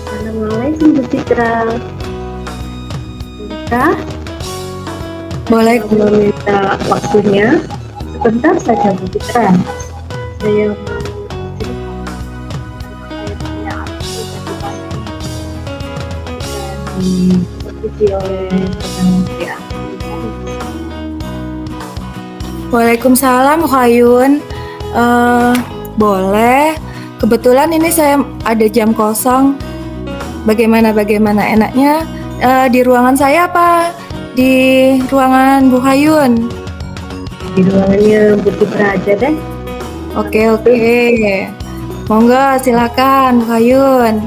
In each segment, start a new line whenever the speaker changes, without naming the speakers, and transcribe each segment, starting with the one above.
Assalamualaikum Bu Citra. Bolehkah
Boleh.
meminta waktunya sebentar saja Bu Citra? Saya mau diikuti oleh teman saya.
Waalaikumsalam, Hayun. Boleh. Kebetulan ini saya ada jam kosong. Bagaimana enaknya di ruangan saya apa di ruangan Bu Hayun?
Di ruangannya Bu Citra aja deh.
Oke. Monggo silakan Bu Hayun.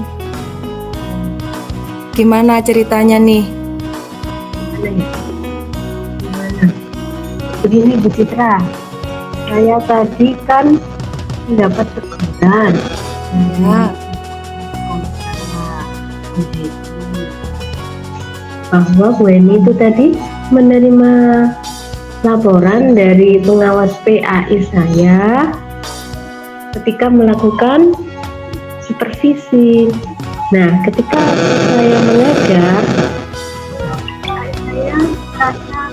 Gimana ceritanya nih?
Gimana ya? Gimana? Begini Bu Citra, saya tadi kan mendapat teguran
Ya.
bahwa Bu Eni itu tadi menerima laporan dari pengawas PAI saya ketika melakukan supervisi. Nah, ketika saya mengajar, saya merasa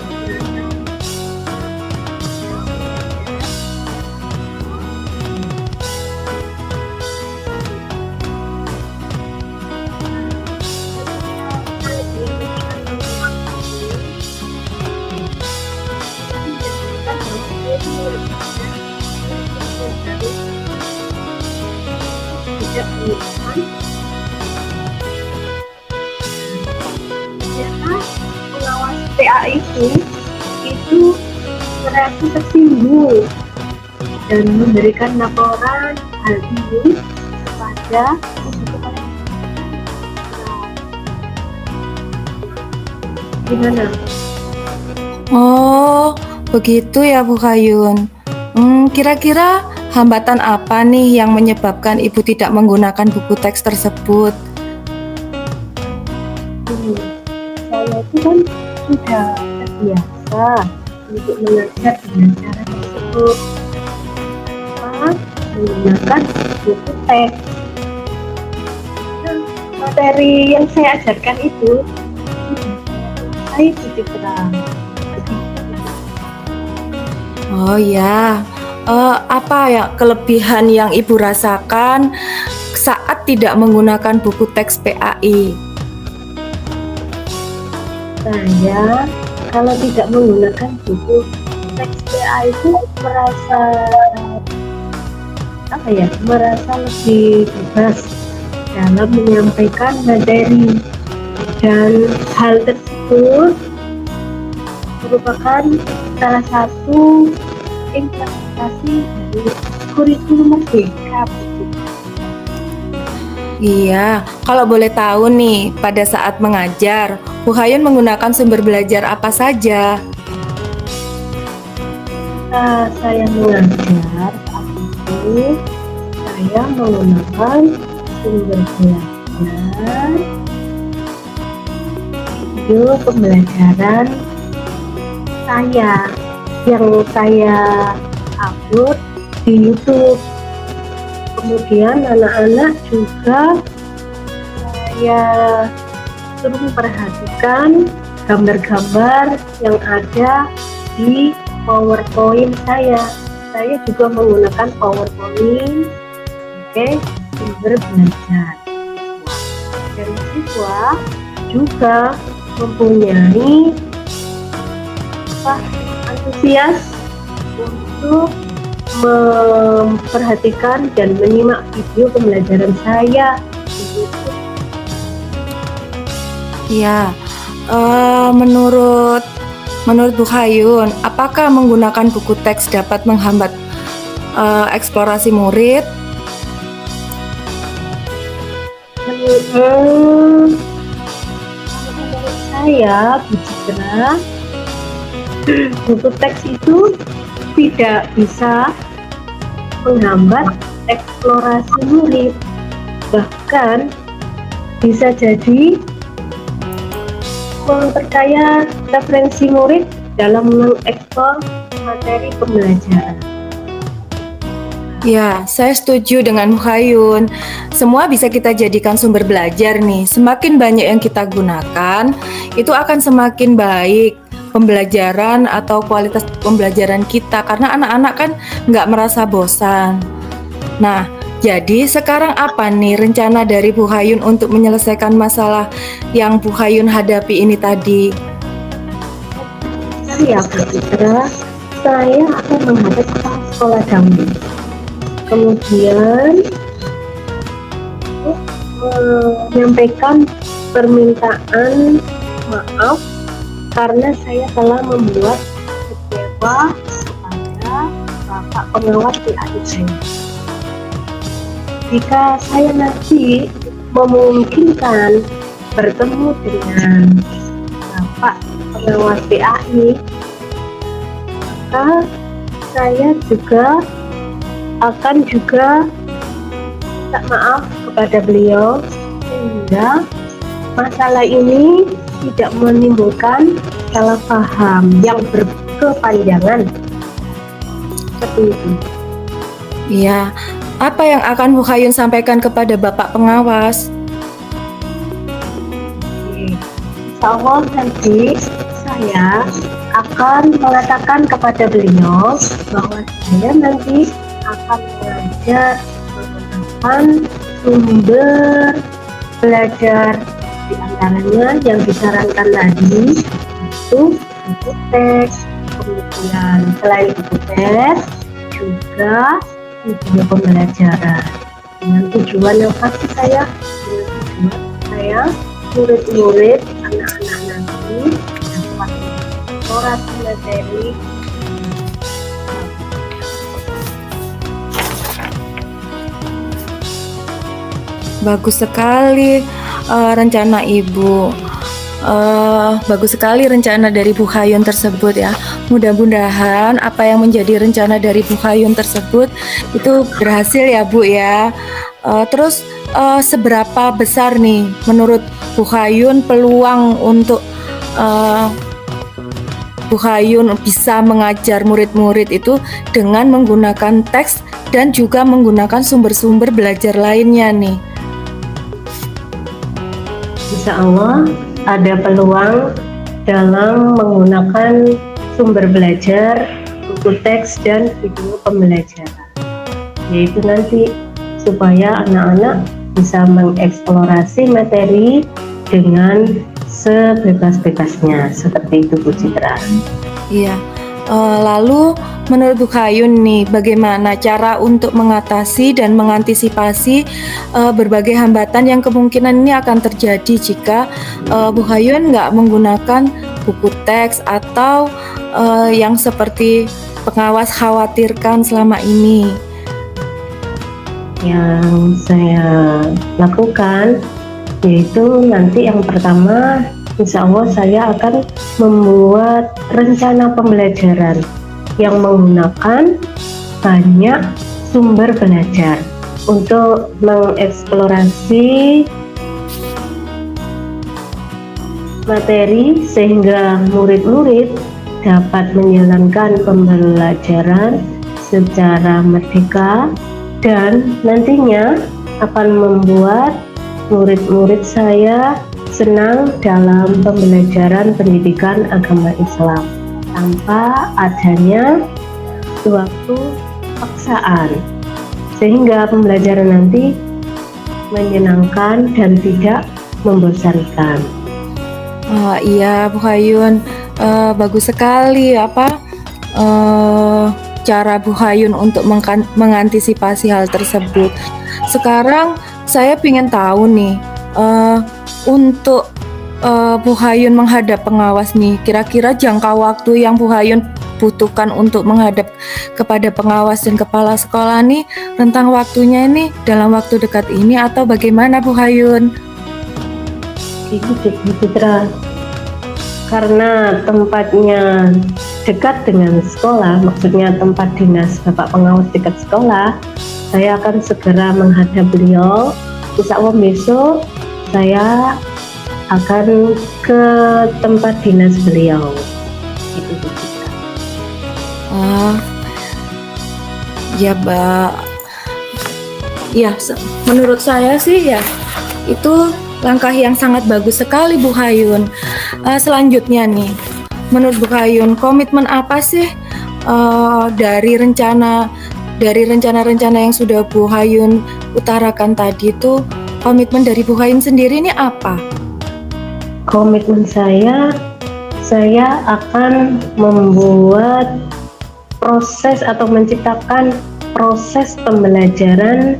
tidak menemukan ternyata pengawas PA itu merasa tersinggung dan memberikan laporan hal ini kepada gimana?
Oh, begitu ya Bu Hayun. Kira-kira hambatan apa nih yang menyebabkan Ibu tidak menggunakan buku teks tersebut?
Saya itu kan sudah terbiasa untuk mengajar dengan cara tersebut, menggunakan buku teks. Nah, materi yang saya ajarkan itu saya titik terang.
Oh ya, apa ya kelebihan yang Ibu rasakan saat tidak menggunakan buku teks PAI?
Saya kalau tidak menggunakan buku teks PA itu merasa lebih bebas dalam menyampaikan materi, dan hal tersebut merupakan salah satu implementasi dari kurikulum merdeka.
Iya, kalau boleh tahu nih, pada saat mengajar, Bu Hayun menggunakan sumber belajar apa saja?
Saya mengajar saat itu, saya menggunakan sumber belajar video pembelajaran saya yang saya upload di YouTube. Kemudian anak-anak juga saya suruh memperhatikan gambar-gambar yang ada di PowerPoint saya. Saya juga menggunakan PowerPoint sebagai sumber belajar. Dan siswa juga mempunyai antusias untuk memperhatikan dan menyimak video pembelajaran saya di YouTube.
Ya, menurut Bu Hayun, apakah menggunakan buku teks dapat menghambat eksplorasi murid?
Menurut saya, Bu Citra, buku teks itu tidak bisa menghambat eksplorasi murid, bahkan bisa jadi memperkaya referensi murid dalam mengeksplor materi pembelajaran.
Ya, saya setuju dengan Bu Hayun. Semua bisa kita jadikan sumber belajar nih. Semakin banyak yang kita gunakan, itu akan semakin baik pembelajaran atau kualitas pembelajaran kita. Karena anak-anak kan nggak merasa bosan. Nah, jadi sekarang apa nih rencana dari Bu Hayun untuk menyelesaikan masalah yang Bu Hayun hadapi ini tadi?
Ya, Bu Citra, saya akan menghadap kepala sekolah dahulu. Kemudian menyampaikan permintaan maaf karena saya telah membuat kecewa kepada Bapak pengawas PAI saya. Jika saya nanti memungkinkan bertemu dengan Bapak pengawas PAI, maka saya juga akan minta maaf kepada beliau sehingga masalah ini tidak menimbulkan salah paham yang berkepanjangan seperti itu.
Iya, apa yang akan Bu Hayun sampaikan kepada Bapak pengawas?
Insya Allah nanti saya akan mengatakan kepada beliau bahwa saya nanti akan belajar menggunakan sumber belajar di antaranya yang disarankan tadi itu buku teks, kemudian selain buku teks juga video pembelajaran dengan tujuan yang pasti saya murid-murid anak-anak nanti dapat eksplorasi materi.
Bagus sekali rencana Ibu. Bagus sekali rencana dari Bu Hayun tersebut ya. Mudah-mudahan apa yang menjadi rencana dari Bu Hayun tersebut itu berhasil ya Bu ya. Terus seberapa besar nih menurut Bu Hayun peluang untuk Bu Hayun bisa mengajar murid-murid itu dengan menggunakan teks dan juga menggunakan sumber-sumber belajar lainnya nih?
Insya Allah ada peluang dalam menggunakan sumber belajar, buku teks, dan video pembelajaran. Yaitu nanti supaya anak-anak bisa mengeksplorasi materi dengan sebebas-bebasnya. Seperti itu Bu Citra.
Iya. Lalu menurut Bu Hayun nih, bagaimana cara untuk mengatasi dan mengantisipasi berbagai hambatan yang kemungkinan ini akan terjadi jika Bu Hayun nggak menggunakan buku teks atau yang seperti pengawas khawatirkan selama ini?
Yang saya lakukan yaitu nanti yang pertama, insya Allah saya akan membuat rencana pembelajaran yang menggunakan banyak sumber belajar untuk mengeksplorasi materi sehingga murid-murid dapat menjalankan pembelajaran secara merdeka dan nantinya akan membuat murid-murid saya senang dalam pembelajaran pendidikan agama Islam tanpa adanya suatu paksaan, sehingga pembelajaran nanti menyenangkan dan tidak membosankan.
Iya, Bu Hayun, bagus sekali cara Bu Hayun untuk mengantisipasi hal tersebut. Sekarang saya ingin tahu nih, eee, untuk, Bu Hayun menghadap pengawas nih, kira-kira jangka waktu yang Bu Hayun butuhkan untuk menghadap kepada pengawas dan kepala sekolah nih, rentang waktunya ini dalam waktu dekat ini atau bagaimana Bu Hayun?
Gitu sih, Bu Citra. Karena tempatnya dekat dengan sekolah, maksudnya tempat dinas Bapak Pengawas dekat sekolah, saya akan segera menghadap beliau. Insya Allah besok saya akan ke tempat dinas beliau. Itu Bu Citra.
Ah, ya, ya, menurut saya sih ya itu langkah yang sangat bagus sekali Bu Hayun. Selanjutnya nih, menurut Bu Hayun komitmen apa sih dari rencana-rencana yang sudah Bu Hayun utarakan tadi itu, komitmen dari Bu Hayun sendiri ini apa?
Komitmen saya akan membuat proses atau menciptakan proses pembelajaran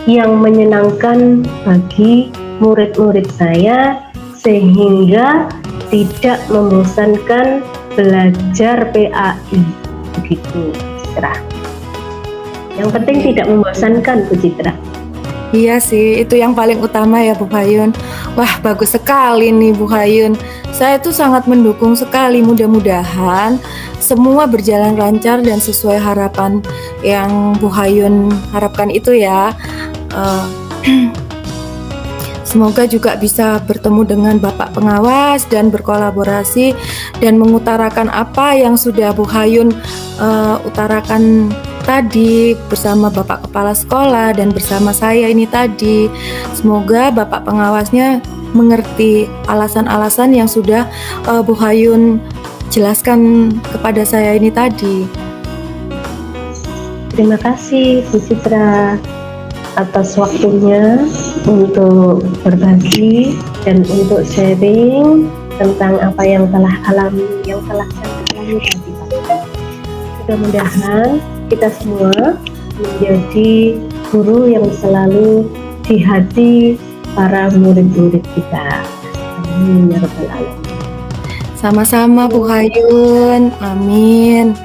yang menyenangkan bagi murid-murid saya sehingga tidak membosankan belajar PAI, begitu Citra. Yang penting tidak membosankan Bu Citra.
Iya sih, itu yang paling utama ya Bu Hayun. Wah, bagus sekali nih Bu Hayun. Saya tuh sangat mendukung sekali, mudah-mudahan semua berjalan lancar dan sesuai harapan yang Bu Hayun harapkan itu ya. Eh, Semoga juga bisa bertemu dengan Bapak Pengawas dan berkolaborasi dan mengutarakan apa yang sudah Bu Hayun utarakan tadi bersama Bapak Kepala Sekolah dan bersama saya ini tadi. Semoga Bapak Pengawasnya mengerti alasan-alasan yang sudah Bu Hayun jelaskan kepada saya ini tadi.
Terima kasih Bu Citra atas waktunya untuk berbagi dan untuk sharing tentang apa yang telah alami, yang telah saya alami tadi. Mudah-mudahan kita semua menjadi guru yang selalu di hati para murid-murid kita. Amin ya rabbal alamin.
Sama-sama Bu Hayun, amin.